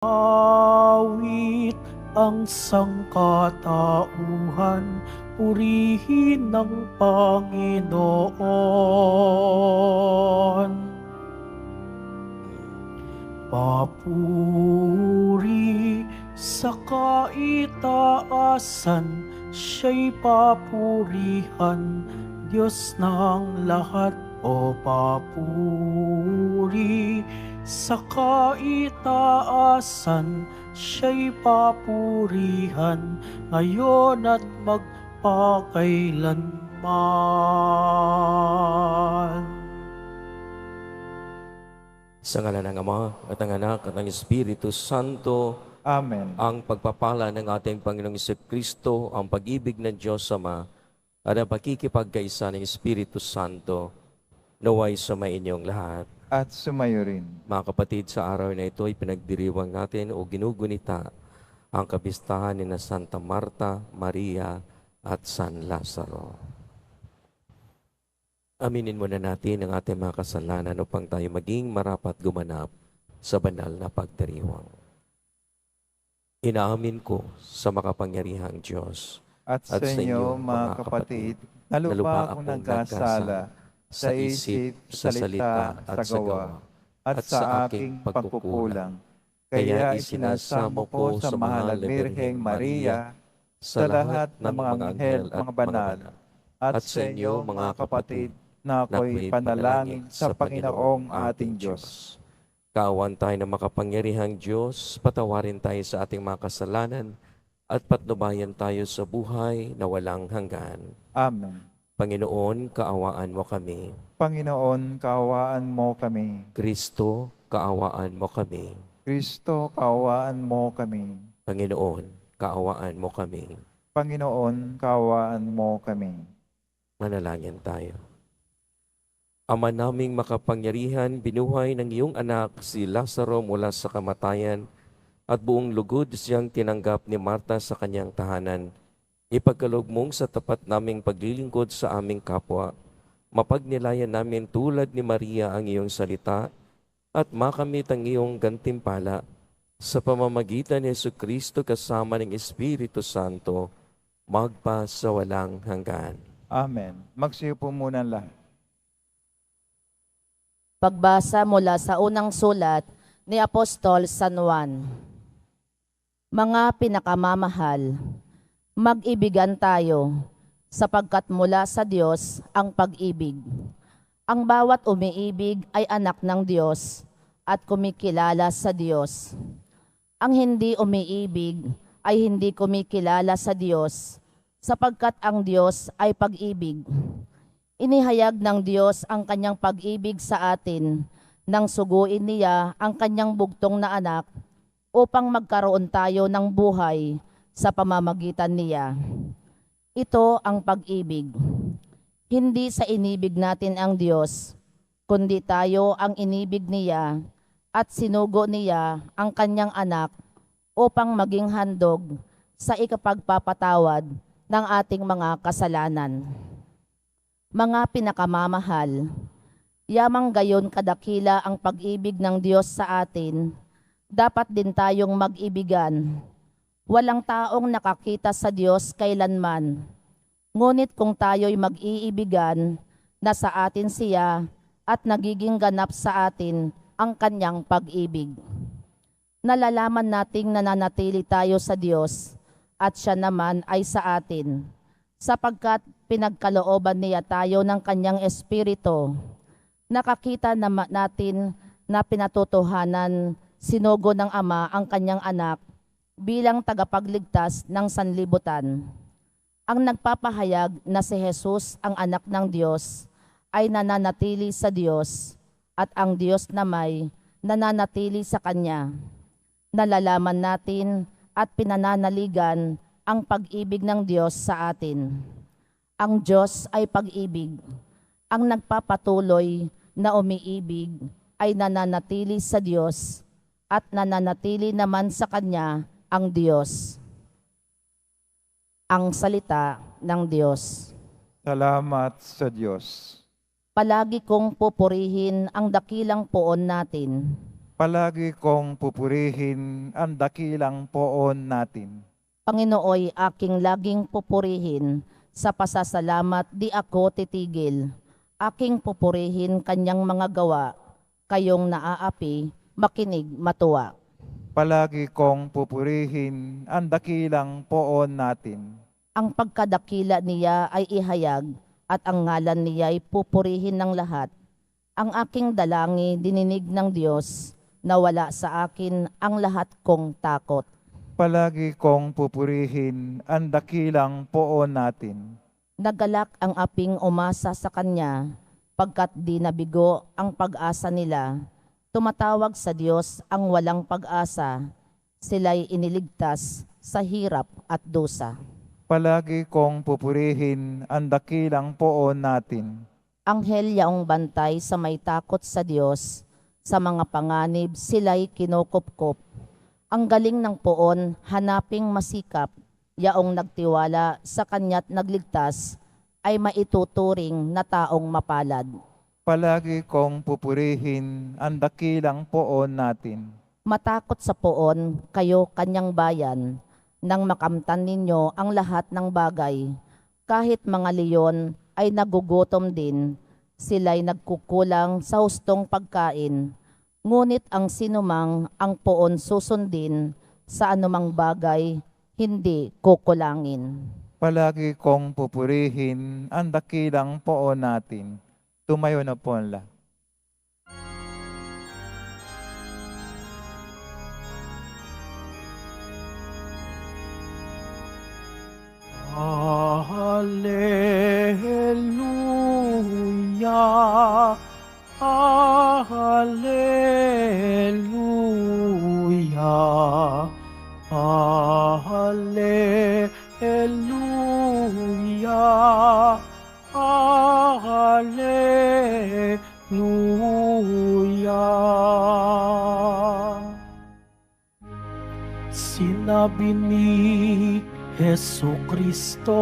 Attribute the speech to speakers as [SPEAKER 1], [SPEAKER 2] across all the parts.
[SPEAKER 1] Awit ang sangkatauhan, purihin ng Panginoon. Papuri sa kaitaasan, siya'y papurihan, Diyos ng lahat. O papuri sa kaitaasan, siya'y papurihan, ngayon at magpakailanman.
[SPEAKER 2] Sa ngalan ng Ama at ng Anak at ng Espiritu Santo.
[SPEAKER 3] Amen.
[SPEAKER 2] Ang pagpapala ng ating Panginoong Kristo, ang pag-ibig ng Diyos Ama, at ang pakikipagkaisa ng Espiritu Santo, naway sumainyong lahat.
[SPEAKER 3] At sumayo rin.
[SPEAKER 2] Mga kapatid, sa araw na ito ay pinagdiriwang natin o ginugunita ang kapistahan ni na Santa Marta, Maria at San Lazaro. Aminin muna natin ang ating mga kasalanan upang tayo maging marapat gumanap sa banal na pagdiriwang. Inaamin ko sa makapangyarihang Diyos
[SPEAKER 3] At sa inyo, mga kapatid, na lubha akong nagkasala sa isip, sa salita, at sa gawa, at sa aking pagkukulang. Kaya isinasamo ko sa mahal na Birheng Maria, sa lahat ng mga anghel at mga banal, at sa inyo, mga kapatid, na ako'y panalangin sa Panginoong ating Diyos.
[SPEAKER 2] Kaawan tayo ng makapangyarihang Diyos, patawarin tayo sa ating mga kasalanan, at patnubayan tayo sa buhay na walang hanggan.
[SPEAKER 3] Amen.
[SPEAKER 2] Panginoon, kaawaan mo kami.
[SPEAKER 3] Panginoon, kaawaan mo kami.
[SPEAKER 2] Kristo, kaawaan mo kami.
[SPEAKER 3] Kristo, kaawaan mo kami.
[SPEAKER 2] Panginoon, kaawaan mo kami.
[SPEAKER 3] Panginoon, kaawaan mo kami.
[SPEAKER 2] Manalangin tayo. Ama naming makapangyarihan, binuhay ng iyong anak si Lazaro mula sa kamatayan at buong lugod siyang tinanggap ni Marta sa kanyang tahanan. Ipagkaloob mong sa tapat naming paglilingkod sa aming kapwa, mapagnilayan namin tulad ni Maria ang iyong salita at makamit ang iyong gantimpala sa pamamagitan ni Jesucristo kasama ng Espiritu Santo, magpa sa walang hanggan.
[SPEAKER 3] Amen. Magsiyo po muna lahat.
[SPEAKER 4] Pagbasa mula sa unang sulat ni Apostol San Juan. Mga pinakamamahal, mag-ibigan tayo, sapagkat mula sa Diyos ang pag-ibig. Ang bawat umiibig ay anak ng Diyos at kumikilala sa Diyos. Ang hindi umiibig ay hindi kumikilala sa Diyos, sapagkat ang Diyos ay pag-ibig. Inihayag ng Diyos ang kanyang pag-ibig sa atin nang suguin niya ang kanyang bugtong na anak upang magkaroon tayo ng buhay sa pamamagitan niya. Ito ang pag-ibig. Hindi sa inibig natin ang Diyos, kundi tayo ang inibig niya at sinugo niya ang kanyang anak upang maging handog sa ikapagpapatawad ng ating mga kasalanan. Mga pinakamamahal, yamang gayon kadakila ang pag-ibig ng Diyos sa atin, dapat din tayong mag-ibigan. Walang taong nakakita sa Diyos kailanman. Ngunit kung tayo'y mag-iibigan, nasa atin siya at nagiging ganap sa atin ang kanyang pag-ibig. Nalalaman nating nananatili tayo sa Diyos at siya naman ay sa atin, sapagkat pinagkalooban niya tayo ng kanyang Espiritu. Nakakita natin na pinatotohanan sinugo ng Ama ang kanyang anak bilang tagapagligtas ng sanlibutan. Ang nagpapahayag na si Jesus ang anak ng Diyos ay nananatili sa Diyos at ang Diyos namay nananatili sa Kanya. Nalalaman natin at pinananaligan ang pag-ibig ng Diyos sa atin. Ang Diyos ay pag-ibig. Ang nagpapatuloy na umiibig ay nananatili sa Diyos at nananatili naman sa Kanya ang Diyos. Ang salita ng Diyos.
[SPEAKER 3] Salamat sa Diyos.
[SPEAKER 4] Palagi kong pupurihin ang dakilang poon natin.
[SPEAKER 3] Palagi kong pupurihin ang dakilang poon natin.
[SPEAKER 4] Panginooy aking laging pupurihin, sa pasasalamat di ako titigil. Aking pupurihin kanyang mga gawa, kayong naaapi, makinig matuwa.
[SPEAKER 3] Palagi kong pupurihin ang dakilang poon natin.
[SPEAKER 4] Ang pagkadakila niya ay ihayag, at ang ngalan niya ay pupurihin ng lahat. Ang aking dalangi dininig ng Diyos, nawala sa akin ang lahat kong takot.
[SPEAKER 3] Palagi kong pupurihin ang dakilang poon natin.
[SPEAKER 4] Nagalak ang aping umasa sa kanya, pagkat di nabigo ang pag-asa nila. Tumatawag sa Diyos ang walang pag-asa, sila'y iniligtas sa hirap at dusa.
[SPEAKER 3] Palagi kong pupurihin ang dakilang poon natin.
[SPEAKER 4] Anghel yaong bantay sa may takot sa Diyos, sa mga panganib sila'y kinukupkop. Ang galing ng poon, hanaping masikap, yaong nagtiwala sa kanya't nagligtas, ay maituturing na taong mapalad.
[SPEAKER 3] Palagi kong pupurihin ang dakilang poon natin.
[SPEAKER 4] Matakot sa poon, kayo kanyang bayan, nang makamtan ninyo ang lahat ng bagay. Kahit mga leyon ay nagugutom din, sila'y nagkukulang sa hustong pagkain. Ngunit ang sinumang ang poon susundin, sa anumang bagay, hindi kukulangin.
[SPEAKER 3] Palagi kong pupurihin ang dakilang poon natin. Tumayo na po ang lahat.
[SPEAKER 1] Hallelujah, Hallelujah, Hallelujah, Hallelujah. Sinabi ni Jesucristo,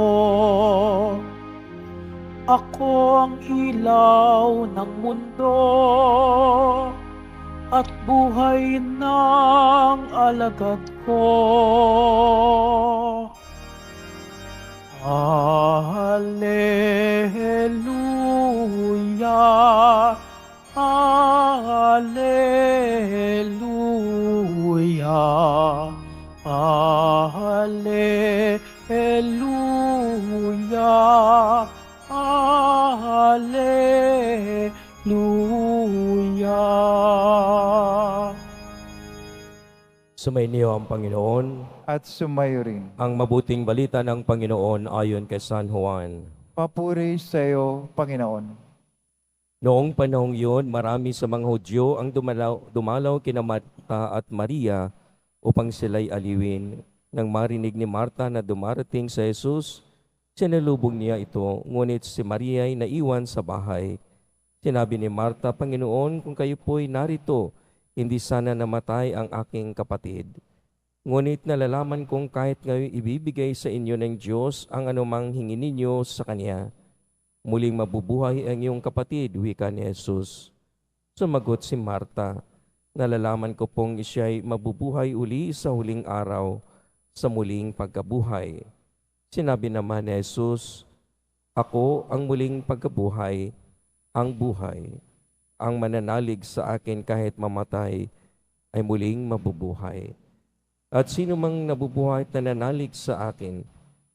[SPEAKER 1] ako ang ilaw ng mundo at buhay ng alagad ko. Hallelujah, Hallelujah, Hallelujah, Hallelujah.
[SPEAKER 2] Sumainyo ang Panginoon.
[SPEAKER 3] At sumayo rin.
[SPEAKER 2] Ang mabuting balita ng Panginoon ayon kay San Juan.
[SPEAKER 3] Papuri sa iyo, Panginoon.
[SPEAKER 2] Noong panahong yun, marami sa mga Hudyo ang dumalaw kina Marta at Maria upang sila'y aliwin. Nang marinig ni Marta na dumarating sa Jesus, sinalubong niya ito, ngunit si Maria ay naiwan sa bahay. Sinabi ni Marta, Panginoon, kung kayo po'y narito, hindi sana namatay ang aking kapatid. Ngunit nalalaman kong kahit ngayon ibibigay sa inyo ng Diyos ang anumang hingin ninyo sa Kanya. Muling mabubuhay ang iyong kapatid, wika ni Jesus. Sumagot si Marta, nalalaman ko pong siya'y mabubuhay uli sa huling araw, sa muling pagkabuhay. Sinabi naman ni Jesus, ako ang muling pagkabuhay, ang buhay. Ang mananalig sa akin kahit mamatay ay muling mabubuhay. At sino mang nabubuhay at nananalig sa akin,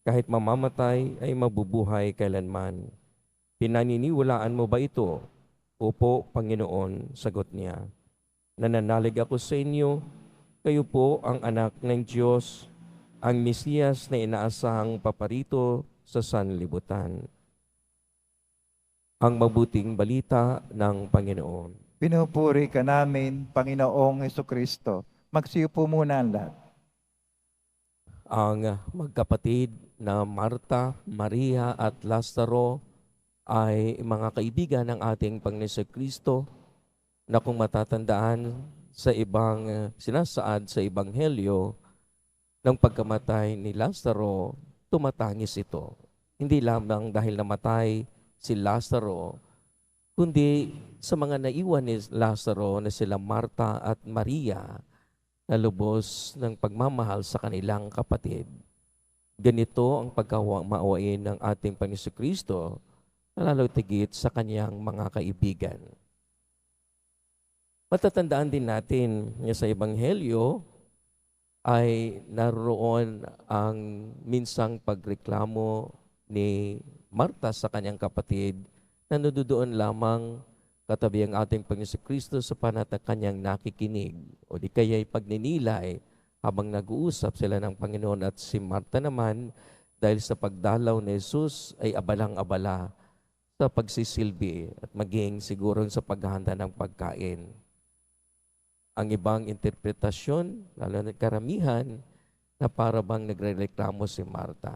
[SPEAKER 2] kahit mamamatay ay mabubuhay kailanman. Pinaniniwalaan mo ba ito? Opo, Panginoon, sagot niya. Nananalig ako sa inyo, kayo po ang anak ng Diyos, ang Mesiyas na inaasahang paparito sa sanlibutan. Ang mabuting balita ng Panginoon.
[SPEAKER 3] Pinupuri ka namin, Panginoong Jesucristo. Magsiyo po muna ang lahat.
[SPEAKER 2] Ang magkapatid na Marta, Maria at Lazaro ay mga kaibigan ng ating Panginoon Kristo na kung matatandaan sa ibang sinasaad sa Ebanghelyo, ng pagkamatay ni Lazaro, tumatangis ito. Hindi lamang dahil namatay si Lazaro, kundi sa mga naiwan ni Lazaro na sila Marta at Maria na lubos ng pagmamahal sa kanilang kapatid. Ganito ang pagkamaawain ng ating Panginoon Kristo na lalo tigit sa kanyang mga kaibigan. Matatandaan din natin na sa Ebanghelyo ay naroon ang minsang pagreklamo ni Marta sa kanyang kapatid na nadudoon lamang katabi ang ating Panginoon Kristo sa panat kanyang nakikinig o di kaya'y pagninilay habang nag-uusap sila ng Panginoon, at si Marta naman dahil sa pagdalaw ni Jesus ay abalang-abala sa pagsisilbi at maging siguro sa paghahanda ng pagkain. Ang ibang interpretasyon, lalo na karamihan, na para bang nagrereklamo si Marta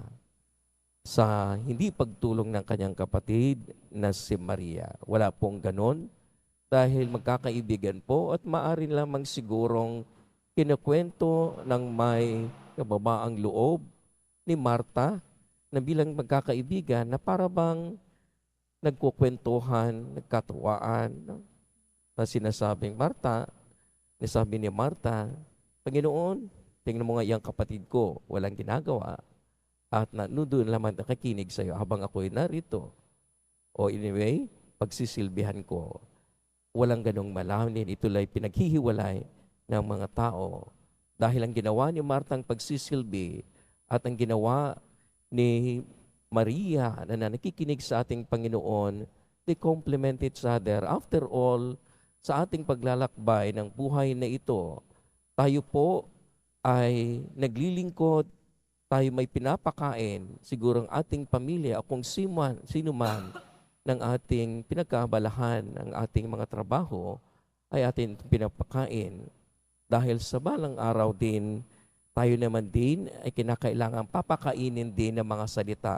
[SPEAKER 2] sa hindi pagtulong ng kanyang kapatid na si Maria. Wala pong ganon dahil magkakaibigan po at maaari lamang sigurong kinukwento ng may kababaang loob ni Marta na bilang magkakaibigan na para bang nagkukwentuhan, nagkatuwaan na sinasabing nasabi ni Marta, Panginoon, tingnan mo nga iyang kapatid ko, walang ginagawa at doon lamang nakakinig sa iyo habang ako'y narito. O anyway, pagsisilbihan ko. Walang ganong malamin, ituloy pinaghihiwalay ng mga tao. Dahil ang ginawa ni Marta ang pagsisilbi at ang ginawa ni Maria na nakikinig sa ating Panginoon, they complement each other. After all, sa ating paglalakbay ng buhay na ito, tayo po ay naglilingkod, tayo may pinapakain, siguro ang ating pamilya o kung sino man ng ating pinagkaabalahan ng ating mga trabaho ay ating pinapakain. Dahil sa balang araw din, tayo naman din ay kinakailangan papakainin din ng mga salita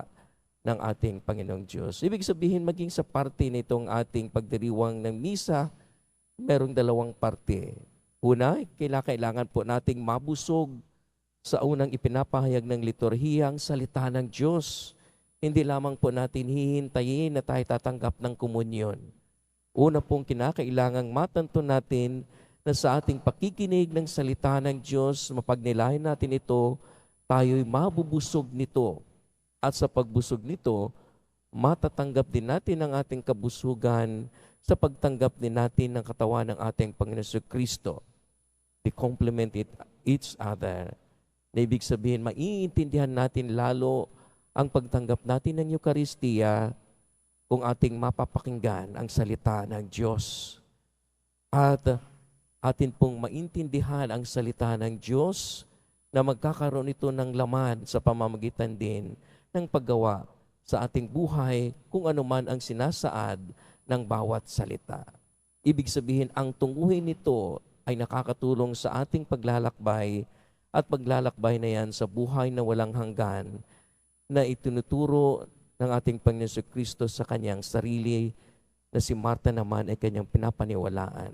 [SPEAKER 2] ng ating Panginoong Diyos. Ibig sabihin, maging sa parte nitong ating pagdiriwang ng misa, merong dalawang parte. Una, kailangan po nating mabusog sa unang ipinapahayag ng liturhiya ang salita ng Diyos. Hindi lamang po natin hihintayin na tayo tatanggap ng komunyon. Una pong kinakailangang matanto natin na sa ating pakikinig ng salita ng Diyos, mapagnilayan natin ito, tayo'y mabubusog nito. At sa pagbusog nito, matatanggap din natin ang ating kabusugan sa pagtanggap din natin ng katawan ng ating Panginoon Kristo. We complement each other. Na ibig sabihin, maiintindihan natin lalo ang pagtanggap natin ng Eucharistia kung ating mapapakinggan ang salita ng Diyos. At atin pong maintindihan ang salita ng Diyos na magkakaroon ito ng laman sa pamamagitan din ng paggawa sa ating buhay kung ano man ang sinasaad ng bawat salita. Ibig sabihin, ang tunguhin nito ay nakakatulong sa ating paglalakbay at paglalakbay na yan sa buhay na walang hanggan na itinuturo ng ating Panginoon Kristo sa kanyang sarili na si Marta naman ay kanyang pinapaniwalaan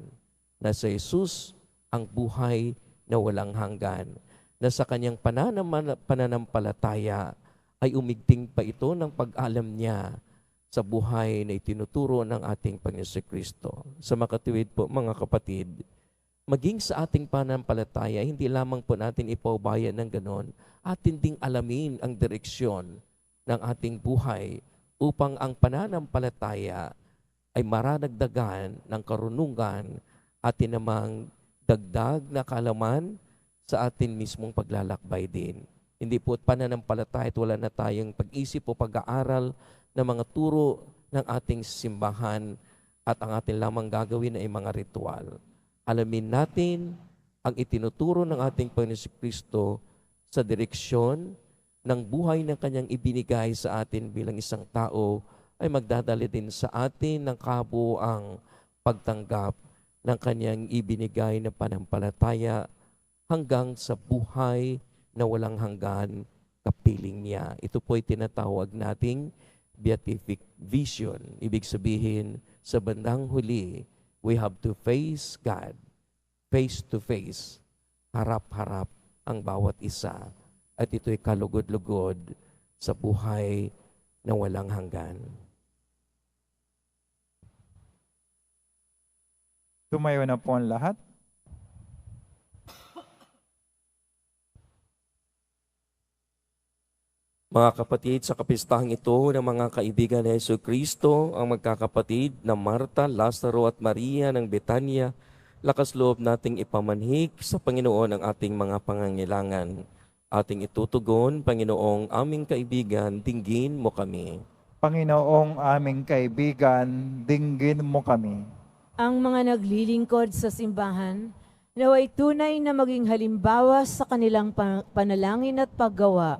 [SPEAKER 2] na sa Jesus ang buhay na walang hanggan, na sa kanyang pananampalataya ay umigting pa ito ng pag-alam niya sa buhay na itinuturo ng ating Panginoon Kristo. Sa makatuwid po mga kapatid, maging sa ating pananampalataya, hindi lamang po natin ipaubayan ng ganon, atin ding alamin ang direksyon ng ating buhay upang ang pananampalataya ay maradagdagan ng karunungan atin namang dagdag na kaalaman sa atin mismong paglalakbay din. Hindi po pananampalataya at wala na tayong pag-isip o pag-aaral ng mga turo ng ating simbahan at ang atin lamang gagawin ay mga ritual. Alamin natin ang itinuturo ng ating Panginoon Kristo sa direksyon ng buhay ng kanyang ibinigay sa atin bilang isang tao ay magdadala din sa atin ng kabuuang pagtanggap ng kanyang ibinigay na panampalataya hanggang sa buhay na walang hanggan kapiling niya. Ito po ay tinatawag nating beatific vision. Ibig sabihin, sa bandang huli, we have to face God, face to face, harap-harap ang bawat isa. At ito'y kalugod-lugod sa buhay na walang hanggan.
[SPEAKER 3] Tumayo na po ang lahat.
[SPEAKER 2] Mga kapatid, sa kapistahang ito ng mga kaibigan ni Yesu Kristo, ang magkakapatid na Marta, Lazaro at Maria ng Betania, lakas loob nating ipamanhik sa Panginoon ang ating mga pangangailangan. Ating itutugon, Panginoong aming kaibigan, dinggin mo kami.
[SPEAKER 3] Panginoong aming kaibigan, dinggin mo kami.
[SPEAKER 5] Ang mga naglilingkod sa simbahan, naway tunay na maging halimbawa sa kanilang panalangin at paggawa.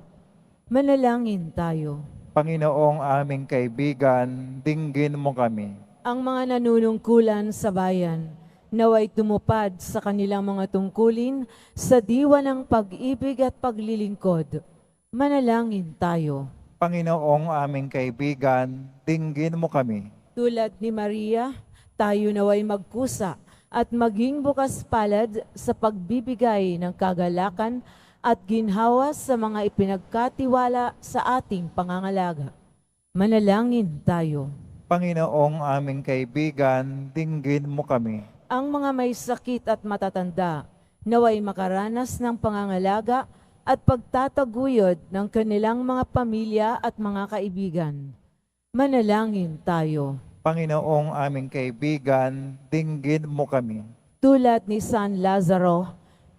[SPEAKER 5] Manalangin tayo.
[SPEAKER 3] Panginoong aming kaibigan, dinggin mo kami.
[SPEAKER 5] Ang mga nanunungkulan sa bayan, naway tumupad sa kanilang mga tungkulin sa diwa ng pag-ibig at paglilingkod. Manalangin tayo.
[SPEAKER 3] Panginoong aming kaibigan, dinggin mo kami.
[SPEAKER 5] Tulad ni Maria, tayo naway magkusa at maging bukas palad sa pagbibigay ng kagalakan at ginhawa sa mga ipinagkatiwala sa ating pangangalaga. Manalangin tayo.
[SPEAKER 3] Panginoong aming kaibigan, dinggin mo kami.
[SPEAKER 5] Ang mga may sakit at matatanda, naway makaranas ng pangangalaga at pagtataguyod ng kanilang mga pamilya at mga kaibigan. Manalangin tayo.
[SPEAKER 3] Panginoong aming kaibigan, dinggin mo kami.
[SPEAKER 5] Tulad ni San Lazaro,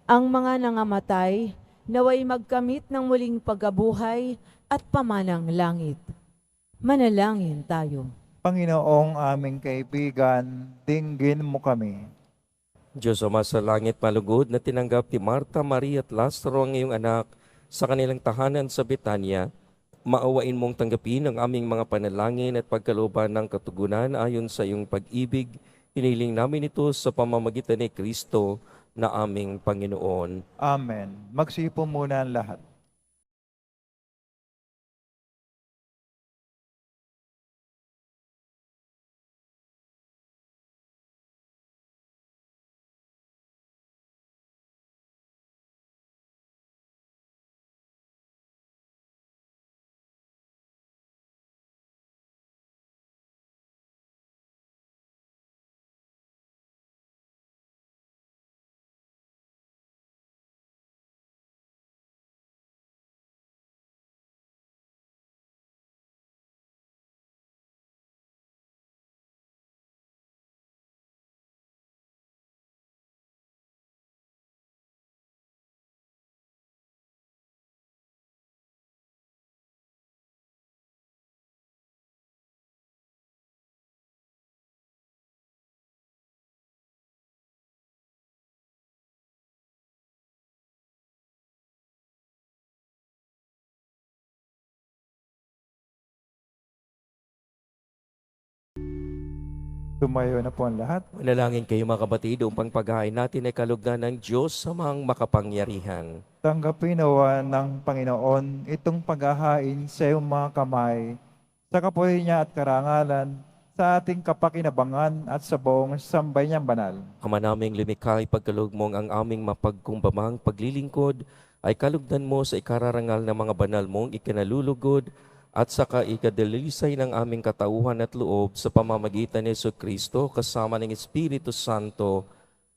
[SPEAKER 5] ang mga nangamatay, naway magkamit ng muling pagkabuhay at pamanang langit. Manalangin tayo.
[SPEAKER 3] Panginoong aming kaibigan, dinggin mo kami.
[SPEAKER 2] Diyos Ama sa langit, malugod na tinanggap ni Marta, Maria at Lazaro ang iyong anak sa kanilang tahanan sa Betania, maawain mong tanggapin ang aming mga panalangin at pagkalooban ng katugunan ayon sa iyong pag-ibig. Hiniling namin ito sa pamamagitan ni Kristo na aming Panginoon.
[SPEAKER 3] Amen. Magsipo muna ang lahat. Tumayo na po ang lahat.
[SPEAKER 2] Manalangin kayo mga kapatid upang paghahain natin ay kalugdan ng Diyos sa mga makapangyarihan.
[SPEAKER 3] Tanggapin nawa ng Panginoon itong paghahain sa iyong mga kamay, sa kapuri niya at karangalan, sa ating kapakinabangan at sa buong sambay niyang banal.
[SPEAKER 2] Ama naming lumikha, ipagkaloob mong ang aming mapagkumbabang paglilingkod ay kalugdan mo sa ikararangal ng mga banal mong ikinalulugod at saka ikadalisay ng aming katauhan at loob sa pamamagitan ni Yesu Kristo kasama ng Espiritu Santo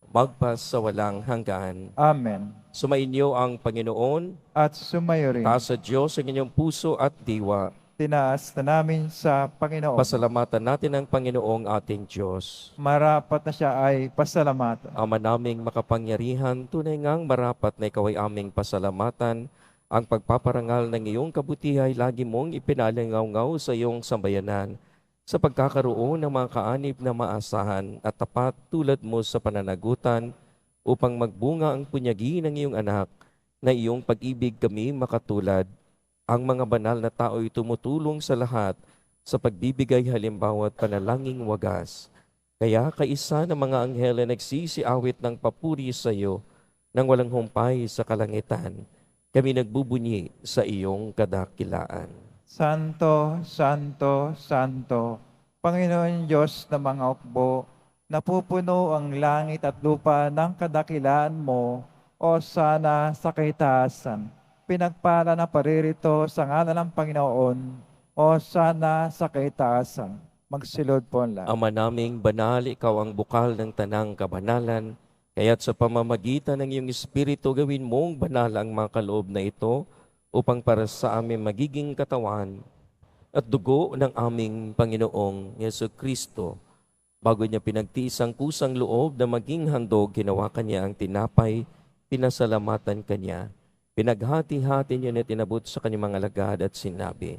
[SPEAKER 2] magpas sa walang hanggan.
[SPEAKER 3] Amen.
[SPEAKER 2] Sumainyo ang Panginoon,
[SPEAKER 3] At sumayo rin.
[SPEAKER 2] taas sa Diyos ang inyong puso at diwa.
[SPEAKER 3] Tinaas na namin sa Panginoon.
[SPEAKER 2] Pasalamatan natin ang Panginoong ating Diyos.
[SPEAKER 3] Marapat na siya ay pasalamatan.
[SPEAKER 2] Ama naming makapangyarihan, tunay ngang marapat na ikaw ay aming pasalamatan. Ang pagpaparangal ng iyong kabutihay lagi mong ipinalingaw-ngaw sa iyong sambayanan sa pagkakaroon ng mga kaanib na maasahan at tapat tulad mo sa pananagutan upang magbunga ang punyagi ng iyong anak na iyong pag-ibig kami makatulad. Ang mga banal na tao'y tumutulong sa lahat sa pagbibigay halimbawa at panalangin wagas. Kaya kaisa ng mga anghel na nagsisiawit ng papuri sa iyo nang walang humpay sa kalangitan. Kami nagbubunyi sa iyong kadakilaan.
[SPEAKER 3] Santo, Santo, Santo, Panginoon Diyos ng mga hukbo, napupuno ang langit at lupa ng kadakilaan mo, o sana sa kaitaasan. Pinagpala na paririto sa ngalan ng Panginoon, o sana sa kaitaasan. Magsilod po ang lahat.
[SPEAKER 2] Ama naming banal, ikaw ang bukal ng tanang kabanalan, kaya't sa pamamagitan ng iyong Espiritu gawin mong banal ang mga kaloob na ito upang para sa amin magiging katawan at dugo ng aming Panginoong Yesu Kristo. Bago niya pinagtiis ang kusang loob na maging handog, ginawa kanya ang tinapay, pinasalamatan kanya. Pinaghati-hati niya na tinabot sa kanyang mga alagad at sinabi,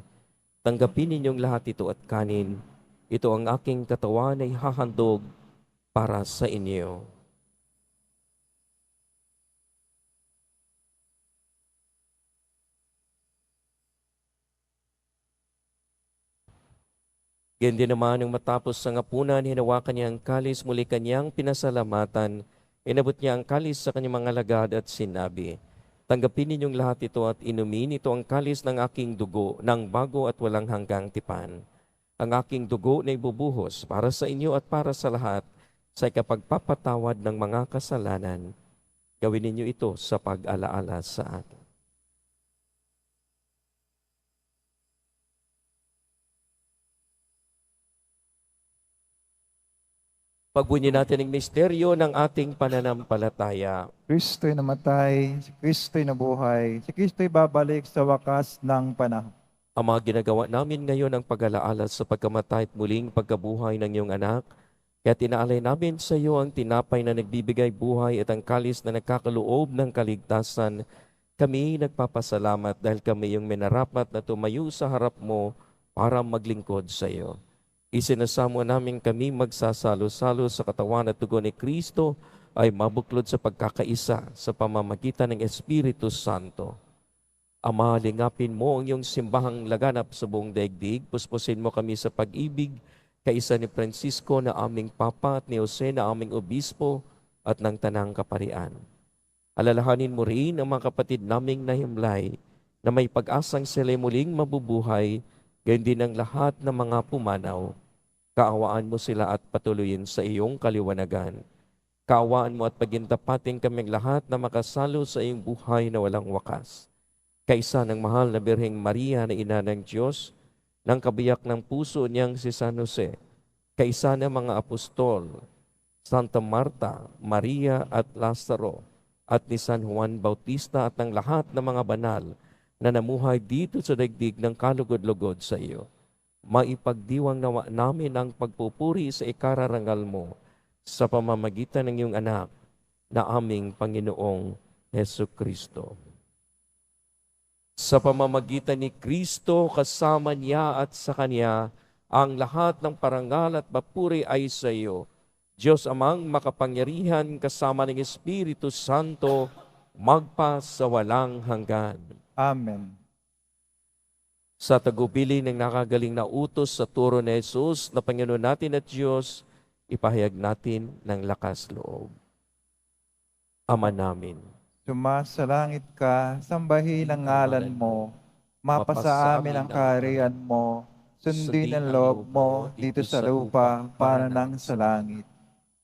[SPEAKER 2] tanggapin ninyong lahat ito at kanin. Ito ang aking katawan ay hahandog para sa inyo. Ganyan din naman nung matapos sa ngapunan, hinawakan niya ang kalis, muli kanyang pinasalamatan. Inabot niya ang kalis sa kanyang mga alagad at sinabi, tanggapin ninyong lahat ito at inumin. Ito ang kalis ng aking dugo, ng bago at walang hanggang tipan. Ang aking dugo na ibubuhos para sa inyo at para sa lahat sa ikapagpapatawad ng mga kasalanan. Gawin ninyo ito sa pag-alaala sa akin. Pagbunyi natin ang misteryo ng ating pananampalataya.
[SPEAKER 3] Kristo'y namatay, si Kristo'y nabuhay, si Kristo'y babalik sa wakas ng panahon.
[SPEAKER 2] Ang mga ginagawa namin ngayon ang pag-alaala sa pagkamatay at muling pagkabuhay ng iyong anak, kaya tinaalay namin sa iyo ang tinapay na nagbibigay buhay at ang kalis na nagkakaloob ng kaligtasan. Kami nagpapasalamat dahil kami yung minarapat na tumayo sa harap mo para maglingkod sa iyo. Isinasamo namin kami magsasalo-salo sa katawan at dugo ni Kristo ay mabuklod sa pagkakaisa sa pamamagitan ng Espiritu Santo. Ama, lingapin mo ang iyong simbahang laganap sa buong daigdig. Puspusin mo kami sa pag-ibig, kaisa ni Francisco na aming Papa at ni Jose na aming Obispo at ng Tanang Kaparian. Alalahanin mo rin ang mga kapatid naming nahimlay na may pag-asang sila'y muling mabubuhay, gayon din ang lahat ng mga pumanaw. Kaawaan mo sila at patuloyin sa iyong kaliwanagan. Kaawaan mo at pagintapating kaming lahat na makasalo sa iyong buhay na walang wakas. Kaisa ng mahal na Birheng Maria na ina ng Diyos, ng kabiyak ng puso niyang si San Jose, kaisa ng mga apostol, Santa Marta, Maria at Lazaro, at ni San Juan Bautista at ng lahat ng mga banal na namuhay dito sa daigdig ng kalugod-lugod sa iyo. Maipagdiwang nawa namin ang pagpupuri sa ikararangal mo sa pamamagitan ng iyong anak na aming Panginoong Hesu Kristo. Sa pamamagitan ni Kristo, kasama niya at sa Kanya, ang lahat ng parangal at papuri ay sa iyo. Diyos amang makapangyarihan kasama ng Espiritu Santo, magpa sa walang hanggan.
[SPEAKER 3] Amen.
[SPEAKER 2] Sa tagubilin ng nakagaling na utos sa turo ni Jesus na Panginoon natin at Diyos, ipahayag natin ng lakas loob. Ama namin,
[SPEAKER 3] Sumasalangit ka, sambahin ang ngalan mo, mapasa amin ang kaharian mo, sundin ang loob mo dito sa lupa para nang sa langit.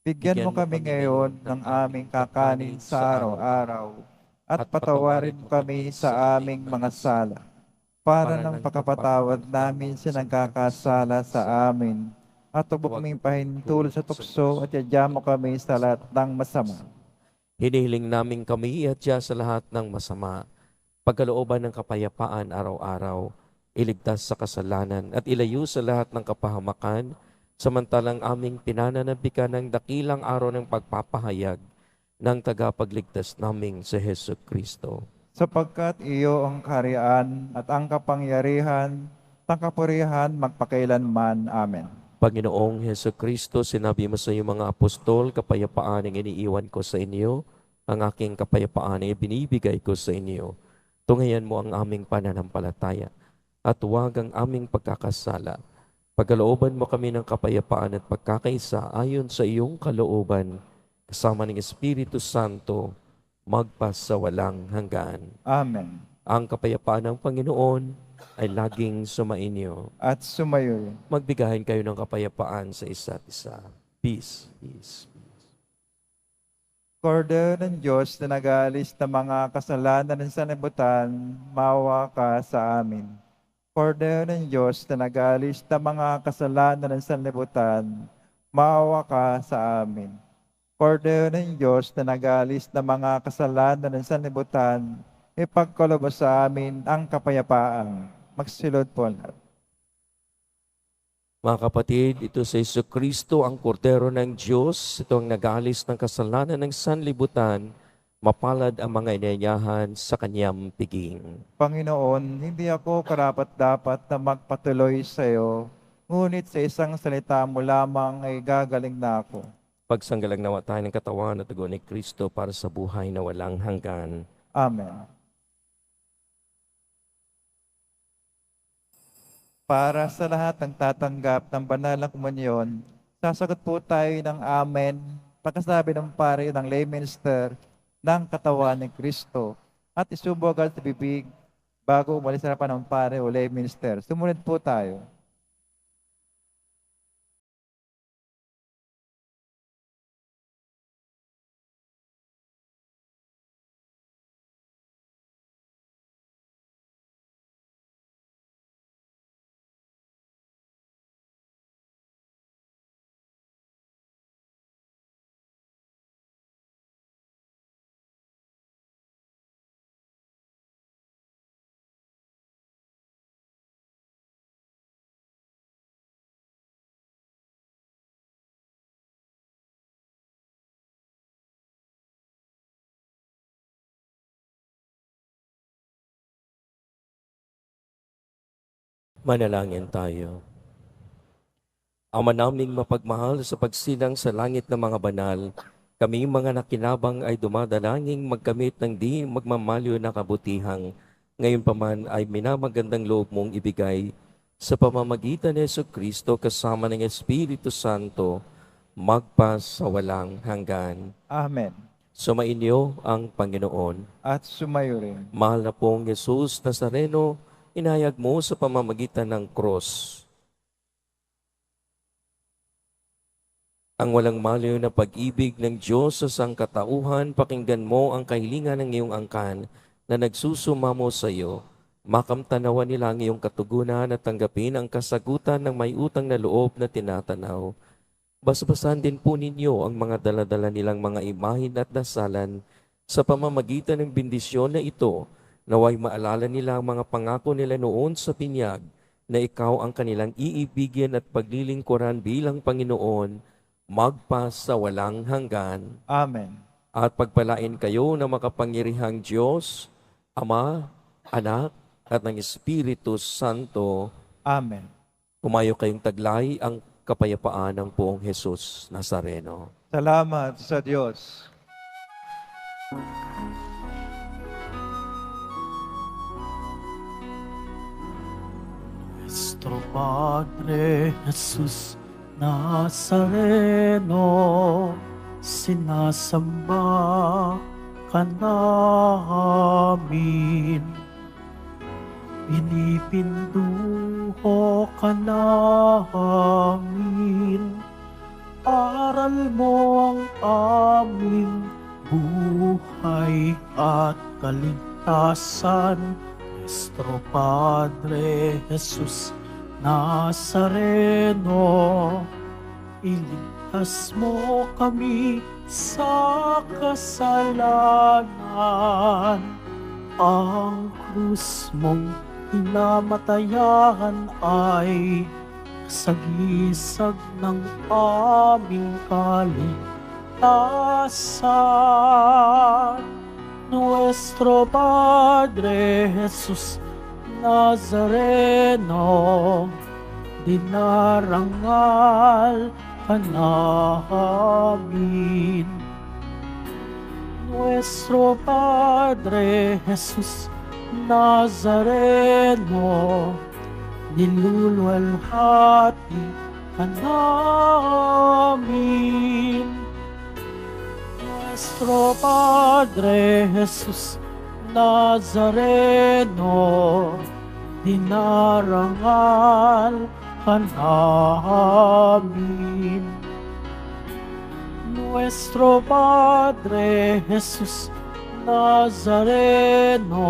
[SPEAKER 3] Bigyan mo kami ngayon ng aming kakanin sa araw-araw, at patawarin mo kami sa aming mga sala, para ng pagkapatawad namin sa nagkakasala sa amin, at huwag kaming pahintulot sa tukso at yadya mo kami sa lahat ng masama.
[SPEAKER 2] hinihiling namin kami at siya sa lahat ng masama, pagkalooban ng kapayapaan araw-araw, iligtas sa kasalanan at ilayo sa lahat ng kapahamakan, samantalang aming pinananabikan ng dakilang araw ng pagpapahayag ng tagapagligtas naming si Hesu Kristo.
[SPEAKER 3] Sapagkat iyo ang kaharian at ang kapangyarihan, at kapurihan magpakailanman. Amen.
[SPEAKER 2] Panginoong Hesu Kristo, sinabi mo sa iyong mga apostol, kapayapaan ang iniiwan ko sa inyo, ang aking kapayapaan ay binibigay ko sa inyo. Tunghayan mo ang aming pananampalataya at huwag ang aming pagkakasala. Pagkalooban mo kami ng kapayapaan at pagkakaisa ayon sa iyong kalooban, kasama ng Espiritu Santo, magpa sa walang hanggan.
[SPEAKER 3] Amen.
[SPEAKER 2] Ang kapayapaan ng Panginoon ay laging sumainyo.
[SPEAKER 3] At sumayo.
[SPEAKER 2] Magbigahin kayo ng kapayapaan sa isa't isa. Peace, peace.
[SPEAKER 3] Cordero ng Diyos na nag-aalis ng mga kasalanan ng sanlibutan, maawa ka sa amin. Kordero ng Diyos na nag-aalis ng mga kasalanan ng sanlibutan, maawa ka sa amin. Kordero ng Diyos na nag-aalis ng mga kasalanan ng sanlibutan, ipagkaloob sa amin ang kapayapaan. Magsilod po lahat.
[SPEAKER 2] Mga kapatid, ito sa Jesucristo ang kordero ng Diyos, ito ang nag-aalis ng kasalanan ng sanlibutan, mapalad ang mga inayahan sa kanyang piging.
[SPEAKER 3] Panginoon, hindi ako karapat-dapat na magpatuloy sa iyo, ngunit sa isang salita mo lamang ay gagaling na ako.
[SPEAKER 2] Pagsanggalang nawa tayo ng katawan at dugo ni Kristo para sa buhay na walang hanggan.
[SPEAKER 3] Amen. Para sa lahat ng tatanggap ng banal na komunyon, sasagot po tayo ng Amen pagkasabi ng pare ng lay minister ng katawan ni Kristo at isubog agad sa bibig bago umalis sa harapan ng pare o lay minister. Sumunod po tayo.
[SPEAKER 2] Manalangin tayo. Ama naming mapagmahal sa pagsilang sa langit ng mga banal, kami mga nakinabang ay dumadalangin magkamit ng di magmamalyo na kabutihang, ngayon pa man ay minamagandang loob mong ibigay sa pamamagitan ni Jesucristo kasama ng Espiritu Santo, magpas sa walang hanggan.
[SPEAKER 3] Amen.
[SPEAKER 2] Sumainyo ang Panginoon.
[SPEAKER 3] At sumayo rin.
[SPEAKER 2] Mahal na pong Jesus Nazareno, inayag mo sa pamamagitan ng cross ang walang maliw na pag-ibig ng Diyos sa sangkatauhan. Pakinggan mo ang kahilingan ng iyong angkan na nagsusumamo sa iyo. Makamtanawan nila ang iyong katugunan at tanggapin ang kasagutan ng may utang na loob na tinatanaw. Basbasan din po ninyo ang mga daladala nilang mga imahin at dasalan sa pamamagitan ng bendisyon na ito. Naway maalala nila ang mga pangako nila noon sa binyag na ikaw ang kanilang iibigin at paglilingkuran bilang Panginoon, magpas sa walang hanggan.
[SPEAKER 3] Amen.
[SPEAKER 2] At pagpalain kayo ng makapangyarihang Diyos, Ama, Anak, at ng Espiritu Santo.
[SPEAKER 3] Amen.
[SPEAKER 2] Kumayo kayong taglay ang kapayapaan ng poong Jesus Nazareno.
[SPEAKER 3] Salamat sa Diyos.
[SPEAKER 1] Nuestro Padre Jesus Nazareno, sinasamba ka namin. Pinipinduho ka namin. Aral mo ang aming buhay at kaligtasan. Nuestro Padre Jesus Nazareno, iligtas mo kami sa kasalanan. Ang krus mong hinamatayan ay sagisag ng aming kaligtasan. Nuestro Padre Jesus Nazareno, dinarangal ka namin. Nuestro Padre Jesus Nazareno, niluluwalhati ka namin. Nuestro Padre Jesus Nazareno, dinarangal ka namin. Nuestro Padre Jesus Nazareno,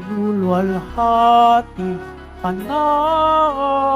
[SPEAKER 1] luluwalhati ka namin.